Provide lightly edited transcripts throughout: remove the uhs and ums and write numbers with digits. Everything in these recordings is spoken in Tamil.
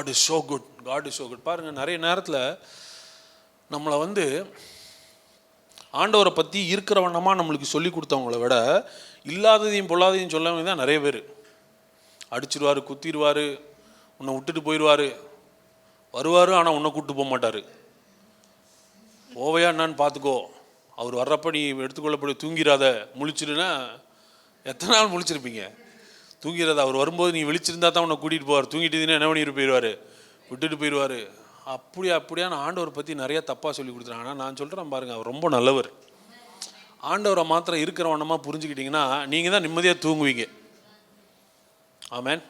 God is so good, God is so good. பாருங்கள், நிறைய நேரத்தில் நம்மளை வந்து ஆண்டவரை பற்றி இருக்கிற வண்ணமாக நம்மளுக்கு சொல்லி கொடுத்தவங்கள விட இல்லாததையும் பொல்லாததையும் சொல்லவங்க தான் நிறைய பேர். அடிச்சிருவார், குத்திடுவார், உன்னை விட்டுட்டு போயிடுவார், வருவார், ஆனால் உன்னை கூப்பிட்டு போக மாட்டார். போவையா என்னான்னு பார்த்துக்கோ, அவர் வர்றப்ப நீ எடுத்துக்கொள்ளப்படி தூங்கிறாத, முழிச்சிருன்னா எத்தனை நாள் முழிச்சிருப்பீங்க? தூங்கிறத அவர் வரும்போது நீ விழிச்சிருந்தா தான் உன்னை கூட்டிகிட்டு போவார். தூங்கிட்டு என்ன பண்ணிட்டு போயிடுவார், விட்டுட்டு போயிடுவார். அப்படியான ஆண்டவரை பற்றி நிறைய தப்பாக சொல்லி கொடுத்துறாங்க. ஆனால் நான் சொல்கிறேன் பாருங்கள், அவர் ரொம்ப நல்லவர். ஆண்டவரை மாத்திரம் இருக்கிற வண்ணமாக புரிஞ்சுக்கிட்டிங்கன்னா நீங்கள் தான் நிம்மதியாக தூங்குவீங்க. ஆமேன்.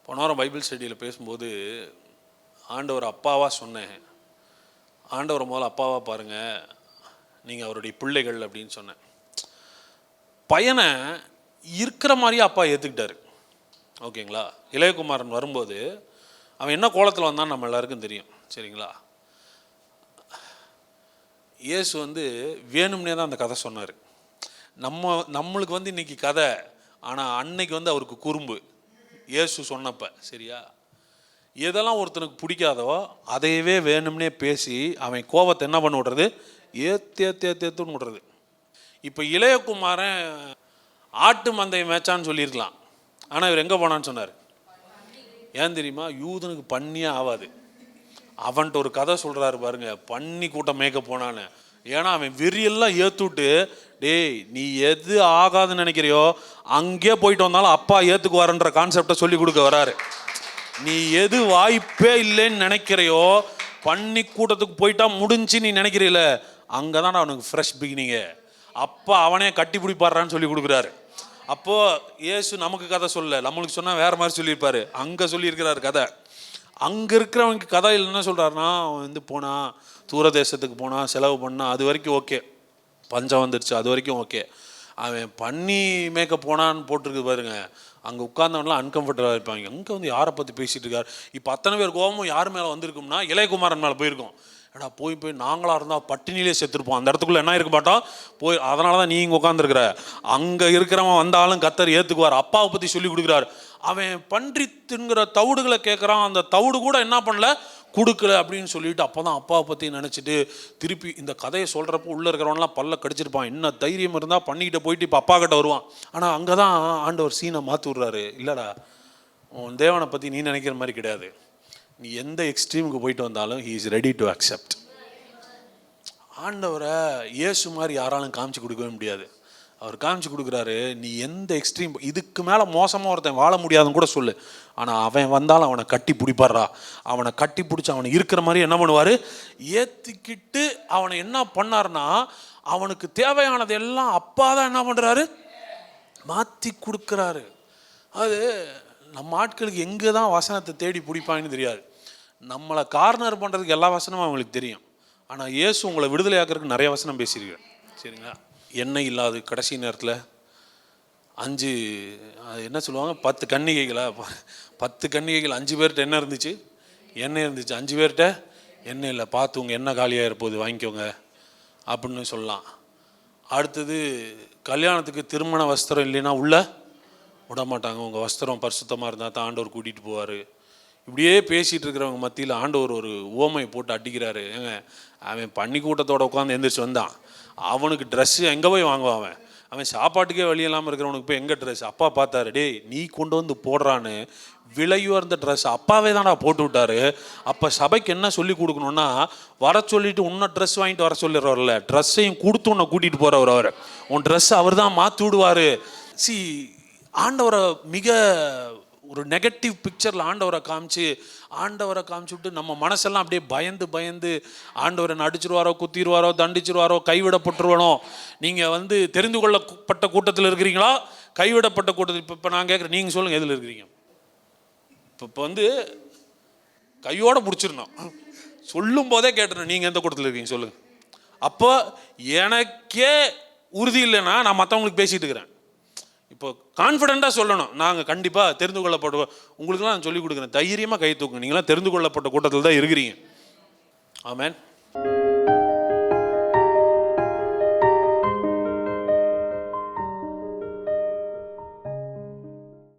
போன வாரம் பைபிள் ஸ்டடியில் பேசும்போது ஆண்டவர் அப்பாவாக சொன்னேன். ஆண்டவரை முதல்ல அப்பாவாக பாருங்கள், நீங்கள் அவருடைய பிள்ளைகள் அப்படின்னு சொன்னேன். பையனை இருக்கிற மாதிரியே அப்பா ஏற்றுக்கிட்டாரு. ஓகேங்களா? இளையகுமாரன் வரும்போது அவன் என்ன கோலத்தில் வந்தான்னு நம்ம எல்லாருக்கும் தெரியும். சரிங்களா? இயேசு வந்து வேணும்னே தான் அந்த கதை சொன்னார். நம்மளுக்கு வந்து இன்றைக்கி கதை, ஆனால் அன்னைக்கு வந்து அவருக்கு குறும்பு இயேசு சொன்னப்ப. சரியா? எதெல்லாம் ஒருத்தனுக்கு பிடிக்காதோ அதையவே வேணும்னே பேசி அவன் கோபத்தை என்ன பண்ண விடுறது, ஏத்துன்னு விடுறது. இப்போ இளையகுமாரன் ஆட்டு மந்தையை மேய்ச்சான்னு சொல்லியிருக்கலாம், ஆனால் இவர் எங்கே போனான்னு சொன்னார். ஏன் தெரியுமா? யூதனுக்கு பண்ணியே ஆகாது. அவன்கிட்ட ஒரு கதை சொல்கிறாரு பாருங்க, பண்ணி கூட்டம் மேய்க்க போனான்னு. ஏன்னா அவன் வெறியெல்லாம் ஏற்றுவிட்டு, டேய் நீ எது ஆகாதுன்னு நினைக்கிறியோ அங்கே போயிட்டு வந்தாலும் அப்பா ஏற்றுக்குவாருன்ற கான்செப்டை சொல்லி கொடுக்க வராரு. நீ எது வாய்ப்பே இல்லைன்னு நினைக்கிறையோ, பண்ணி கூட்டத்துக்கு போயிட்டா முடிஞ்சு நீ நினைக்கிறீல, அங்கே தான் அவனுக்கு ஃப்ரெஷ் பிகினிங்கு. அப்பா அவனே கட்டி பிடிப்பாடுறான்னு சொல்லி கொடுக்குறாரு. அப்போது இயேசு நமக்கு கதை சொல்லலை, நம்மளுக்கு சொன்னால் வேறு மாதிரி சொல்லியிருப்பார். அங்கே சொல்லியிருக்கிறாரு கதை. அங்கே இருக்கிறவனுக்கு கதையில் என்ன சொல்கிறாருன்னா, அவன் வந்து போனான், தூர தேசத்துக்கு போனான், செலவு பண்ணான், அது வரைக்கும் ஓகே. பஞ்சம் வந்துடுச்சு, அது வரைக்கும் ஓகே. அவன் பண்ணி மேய்க்க போனான்னு போட்டிருக்கு பாருங்க, அங்கே உட்கார்ந்தவன்லாம் அன்கம்ஃபர்டபுளாக இருப்பாங்க. அங்கே வந்து யாரை பற்றி பேசிகிட்டு இருக்கார். இப்போ அத்தனை பேர் கோபமும் யார் மேலே வந்திருக்கும்னா இளையகுமாரன் மேலே போயிருக்கோம். ஏடா போய் நாங்களாக இருந்தால் பட்டினிலே செத்துருப்போம், அந்த இடத்துக்குள்ளே என்ன இருக்க மாட்டோம் போய். அதனால தான் நீ இங்கே உட்காந்துருக்குற. அங்கே இருக்கிறவன் வந்தாலும் கத்தர் ஏற்றுக்குவார். அப்பாவை பற்றி சொல்லி கொடுக்குறாரு. அவன் பன்றி தின்கிற தவிடுகளை கேட்குறான், அந்த தவிடு கூட என்ன பண்ணல, கொடுக்கல அப்படின்னு சொல்லிட்டு அப்போ தான் அப்பாவை பற்றி நினச்சிட்டு திருப்பி இந்த கதையை சொல்கிறப்போ உள்ளே இருக்கிறவன்லாம் பல்ல கடிச்சிருப்பான். என்ன தைரியம் இருந்தால் பண்ணிக்கிட்ட போயிட்டு இப்போ அப்பா கிட்ட வருவான். ஆனால் அங்கே தான் ஆண்டவர் சீனை மாற்றி விட்றாரு. இல்லைடா, உன் தேவனை பற்றி நீ நினைக்கிற மாதிரி கிடையாது. நீ எந்த எக்ஸ்ட்ரீமுக்கு போயிட்டு வந்தாலும் he is ready to accept. ஆண்டவரை இயேசு மாதிரி யாராலும் காமிச்சு கொடுக்கவே முடியாது. அவர் காமிச்சு கொடுக்குறாரு, நீ எந்த எக்ஸ்ட்ரீம் இதுக்கு மேலே மோசமாக ஒருத்தன் வாழ முடியாதுன்னு கூட சொல்லு, ஆனால் அவன் வந்தாலும் அவனை கட்டி பிடிப்பாடுறா. அவனை கட்டி பிடிச்சி அவனை இருக்கிற மாதிரி என்ன பண்ணுவார், ஏற்றிக்கிட்டு அவனை என்ன பண்ணார்னா, அவனுக்கு தேவையானது எல்லாம் அப்பா தான் என்ன பண்ணுறாரு, மாற்றி கொடுக்குறாரு. அது நம்ம ஆட்களுக்கு எங்கே தான் வசனத்தை தேடி பிடிப்பாங்கன்னு தெரியாது. நம்மளை கார்னர் பண்ணுறதுக்கு எல்லா வசனமும் அவங்களுக்கு தெரியும். ஆனால் இயேசு உங்களை விடுதலை ஆக்கிறதுக்கு நிறைய வசனம் பேசியிருக்காரு. சரிங்களா? எண்ணெய் இல்லாது கடைசி நேரத்தில் 5 என்ன சொல்லுவாங்க, 10 கன்னிகைகளா, 10 கன்னிகைகள் 5 பேர்கிட்ட என்ன இருந்துச்சு, எண்ணெய் இருந்துச்சு. 5 பேர்கிட்ட எண்ணெய் இல்லை, பார்த்து உங்கள் எண்ணெய் காலியாக இருப்போது வாங்கிக்கோங்க அப்படின்னு சொல்லலாம். அடுத்தது கல்யாணத்துக்கு திருமண வஸ்திரம் இல்லைன்னா உள்ளே விட மாட்டாங்க. உங்கள் வஸ்திரம் பரிசுத்தமாக இருந்தால் தான் ஆண்டவர் கூட்டிகிட்டு போவார். இப்படியே பேசிகிட்டு இருக்கிறவங்க மத்தியில் ஆண்டவர் ஒரு ஓமையை போட்டு அடிக்கிறாரு. ஏங்க, அவன் பண்ணி கூட்டத்தோடு உட்காந்து எந்திரிச்சு வந்தான், அவனுக்கு ட்ரெஸ்ஸு எங்கே போய் வாங்குவான்? அவன் சாப்பாட்டுக்கே வழி இல்லாமல் இருக்கிறவனுக்கு போய் எங்கே ட்ரெஸ்? அப்பா பார்த்தாரு, டே நீ கொண்டு வந்து போடுறான்னு விலையுயர்ந்த ட்ரெஸ் அப்பாவே தான்டா போட்டு விட்டாரு. அப்போ சபைக்கு என்ன சொல்லி கொடுக்கணுன்னா, வர சொல்லிட்டு உன்னை ட்ரெஸ் வாங்கிட்டு வர சொல்லிடுறவர்ல, ட்ரெஸ்ஸையும் கொடுத்து உன்னை கூட்டிகிட்டு போகிறவர். அவர் உன் ட்ரெஸ்ஸை அவர் தான் மாற்றி விடுவார். ஆண்டவரை மிக ஒரு நெகட்டிவ் பிக்சரில் ஆண்டவரை காமிச்சு விட்டு நம்ம மனசெல்லாம் அப்படியே பயந்து ஆண்டவரை அடிச்சிருவாரோ, குத்திடுவாரோ, தண்டிச்சிருவாரோ, கைவிடப்பட்டுருவானோ. நீங்கள் வந்து தெரிந்து கொள்ளப்பட்ட கூட்டத்தில் இருக்கிறீங்களா, கைவிடப்பட்ட கூட்டத்தில்? இப்போ நான் கேட்குறேன், நீங்கள் சொல்லுங்கள், எதில் இருக்கிறீங்க? இப்போ வந்து கையோடு பிடிச்சிடணும், சொல்லும் போதே கேட்டுறேன், நீங்கள் எந்த கூட்டத்தில் இருக்கீங்க சொல்லுங்கள். அப்போ எனக்கே உறுதி இல்லைன்னா நான் மற்றவங்களுக்கு பேசிகிட்டு இருக்கிறேன். இப்போ கான்ஃபிடெண்ட்டாக சொல்லணும், நாங்கள் கண்டிப்பாக தெரிந்து கொள்ளப்படுவோம். உங்களுக்குலாம் நான் சொல்லிக் கொடுக்குறேன், தைரியமாக கை தூக்குங்க, நீங்களாம் தெரிந்து கொள்ளப்பட்ட கூட்டத்தில் தான் இருக்கிறீங்க. ஆமென்.